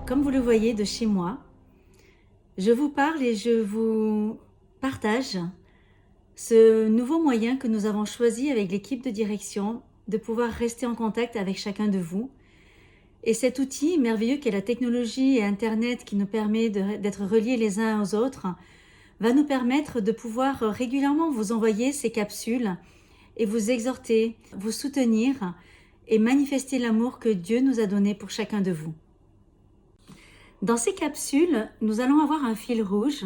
comme vous le voyez de chez moi, je vous parle et je vous partage ce nouveau moyen que nous avons choisi avec l'équipe de direction de pouvoir rester en contact avec chacun de vous. Et cet outil merveilleux qu'est la technologie et Internet qui nous permet d'être reliés les uns aux autres va nous permettre de pouvoir régulièrement vous envoyer ces capsules et vous exhorter, vous soutenir et manifester l'amour que Dieu nous a donné pour chacun de vous. Dans ces capsules, nous allons avoir un fil rouge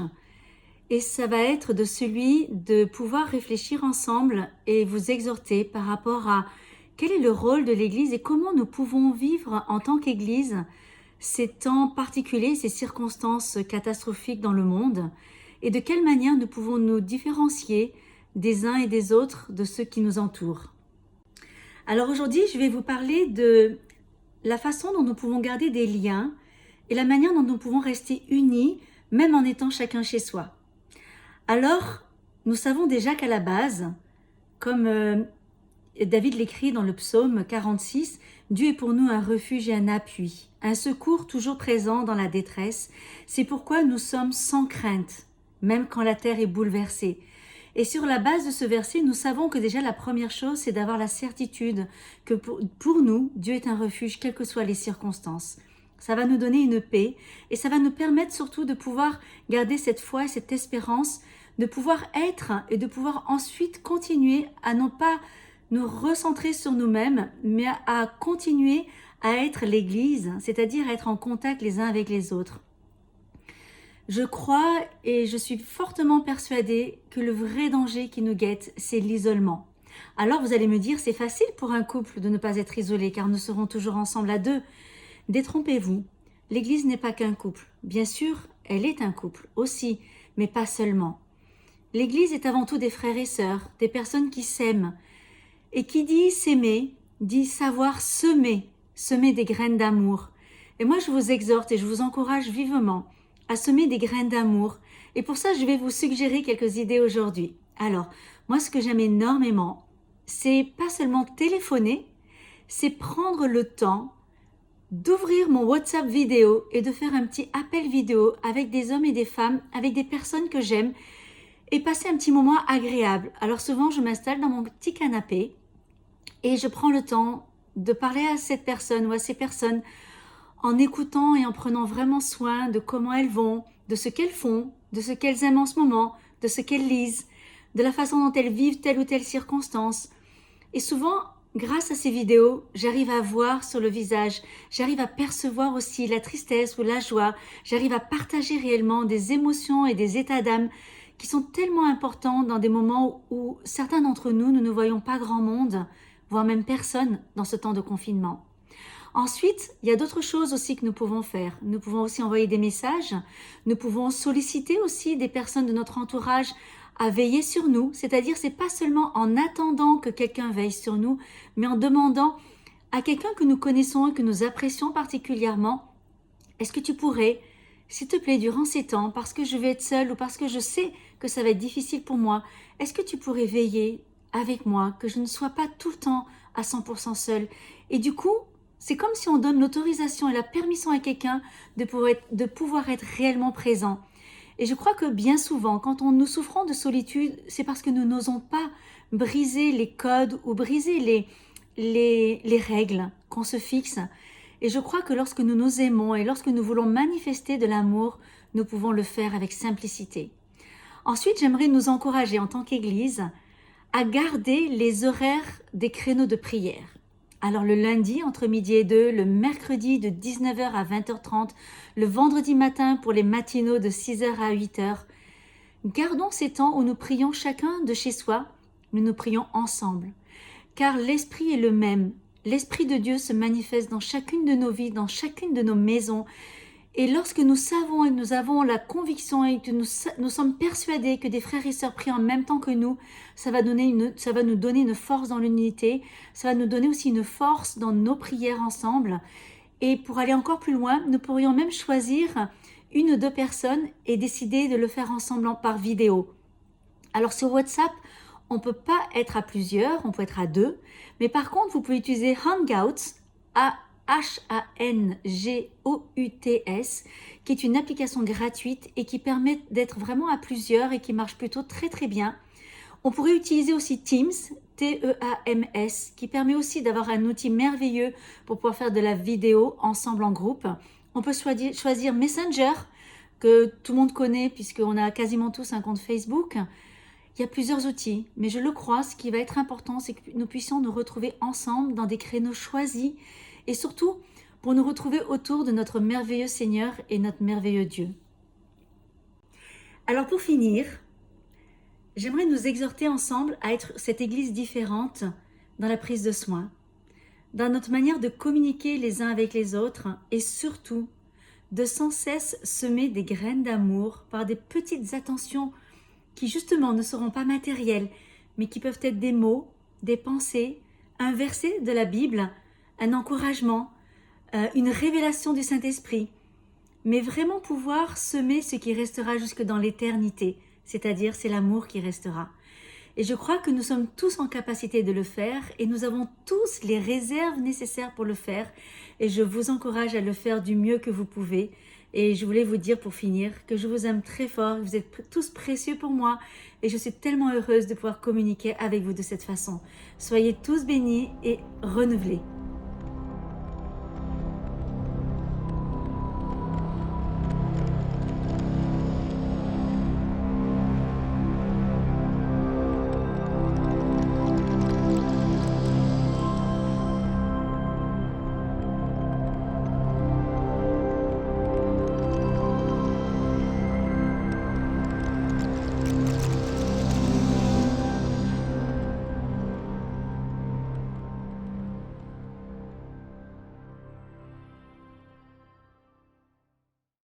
et ça va être de celui de pouvoir réfléchir ensemble et vous exhorter par rapport à quel est le rôle de l'Église et comment nous pouvons vivre en tant qu'Église ces temps particuliers, ces circonstances catastrophiques dans le monde et de quelle manière nous pouvons nous différencier des uns et des autres de ceux qui nous entourent. Alors aujourd'hui, je vais vous parler de la façon dont nous pouvons garder des liens et la manière dont nous pouvons rester unis, même en étant chacun chez soi. Alors, nous savons déjà qu'à la base, comme David l'écrit dans le psaume 46, Dieu est pour nous un refuge et un appui, un secours toujours présent dans la détresse. C'est pourquoi nous sommes sans crainte, même quand la terre est bouleversée. Et sur la base de ce verset, nous savons que déjà la première chose, c'est d'avoir la certitude que pour nous, Dieu est un refuge, quelles que soient les circonstances. Ça va nous donner une paix et ça va nous permettre surtout de pouvoir garder cette foi et cette espérance, de pouvoir être et de pouvoir ensuite continuer à non pas nous recentrer sur nous-mêmes, mais à continuer à être l'Église, c'est-à-dire être en contact les uns avec les autres. Je crois et je suis fortement persuadée que le vrai danger qui nous guette, c'est l'isolement. Alors vous allez me dire, c'est facile pour un couple de ne pas être isolé car nous serons toujours ensemble à deux. Détrompez-vous, l'Église n'est pas qu'un couple. Bien sûr, elle est un couple aussi, mais pas seulement. L'Église est avant tout des frères et sœurs, des personnes qui s'aiment. Et qui dit s'aimer, dit savoir semer des graines d'amour. Et moi, je vous exhorte et je vous encourage vivement à semer des graines d'amour. Et pour ça, je vais vous suggérer quelques idées aujourd'hui. Alors, moi, ce que j'aime énormément, c'est pas seulement téléphoner, c'est prendre le temps d'ouvrir mon WhatsApp vidéo et de faire un petit appel vidéo avec des hommes et des femmes, avec des personnes que j'aime et passer un petit moment agréable. Alors souvent, je m'installe dans mon petit canapé et je prends le temps de parler à cette personne ou à ces personnes en écoutant et en prenant vraiment soin de comment elles vont, de ce qu'elles font, de ce qu'elles aiment en ce moment, de ce qu'elles lisent, de la façon dont elles vivent telle ou telle circonstance. Et souvent, grâce à ces vidéos, j'arrive à voir sur le visage, j'arrive à percevoir aussi la tristesse ou la joie, j'arrive à partager réellement des émotions et des états d'âme qui sont tellement importants dans des moments où certains d'entre nous, nous ne voyons pas grand monde, voire même personne dans ce temps de confinement. Ensuite, il y a d'autres choses aussi que nous pouvons faire. Nous pouvons aussi envoyer des messages, nous pouvons solliciter aussi des personnes de notre entourage à veiller sur nous, c'est-à-dire c'est pas seulement en attendant que quelqu'un veille sur nous, mais en demandant à quelqu'un que nous connaissons et que nous apprécions particulièrement, est-ce que tu pourrais, s'il te plaît, durant ces temps, parce que je vais être seule ou parce que je sais que ça va être difficile pour moi, est-ce que tu pourrais veiller avec moi, que je ne sois pas tout le temps à 100% seule. Et du coup, c'est comme si on donne l'autorisation et la permission à quelqu'un de pouvoir être réellement présent. Et je crois que bien souvent, quand nous souffrons de solitude, c'est parce que nous n'osons pas briser les codes ou briser les règles qu'on se fixe. Et je crois que lorsque nous nous aimons et lorsque nous voulons manifester de l'amour, nous pouvons le faire avec simplicité. Ensuite, j'aimerais nous encourager en tant qu'Église à garder les horaires des créneaux de prière. Alors le lundi entre midi et 2, le mercredi de 19h à 20h30, le vendredi matin pour les matinaux de 6h à 8h. Gardons ces temps où nous prions chacun de chez soi, mais nous prions ensemble. Car l'Esprit est le même. L'Esprit de Dieu se manifeste dans chacune de nos vies, dans chacune de nos maisons. Et lorsque nous savons et nous avons la conviction et que nous sommes persuadés que des frères et sœurs prient en même temps que nous, ça va nous donner une force dans l'unité, ça va nous donner aussi une force dans nos prières ensemble. Et pour aller encore plus loin, nous pourrions même choisir une ou deux personnes et décider de le faire ensemble par vidéo. Alors sur WhatsApp, on ne peut pas être à plusieurs, on peut être à deux, mais par contre, vous pouvez utiliser Hangouts Hangouts, qui est une application gratuite et qui permet d'être vraiment à plusieurs et qui marche plutôt très très bien. On pourrait utiliser aussi Teams, T-E-A-M-S, qui permet aussi d'avoir un outil merveilleux pour pouvoir faire de la vidéo ensemble en groupe. On peut choisir Messenger, que tout le monde connaît puisqu'on a quasiment tous un compte Facebook. Il y a plusieurs outils, mais je le crois, ce qui va être important, c'est que nous puissions nous retrouver ensemble dans des créneaux choisis et surtout pour nous retrouver autour de notre merveilleux Seigneur et notre merveilleux Dieu. Alors pour finir, j'aimerais nous exhorter ensemble à être cette Église différente dans la prise de soin, dans notre manière de communiquer les uns avec les autres et surtout de sans cesse semer des graines d'amour par des petites attentions qui justement ne seront pas matérielles, mais qui peuvent être des mots, des pensées, un verset de la Bible, un encouragement, une révélation du Saint-Esprit, mais vraiment pouvoir semer ce qui restera jusque dans l'éternité, c'est-à-dire c'est l'amour qui restera. Et je crois que nous sommes tous en capacité de le faire et nous avons tous les réserves nécessaires pour le faire et je vous encourage à le faire du mieux que vous pouvez. Et je voulais vous dire pour finir que je vous aime très fort, vous êtes tous précieux pour moi et je suis tellement heureuse de pouvoir communiquer avec vous de cette façon. Soyez tous bénis et renouvelés.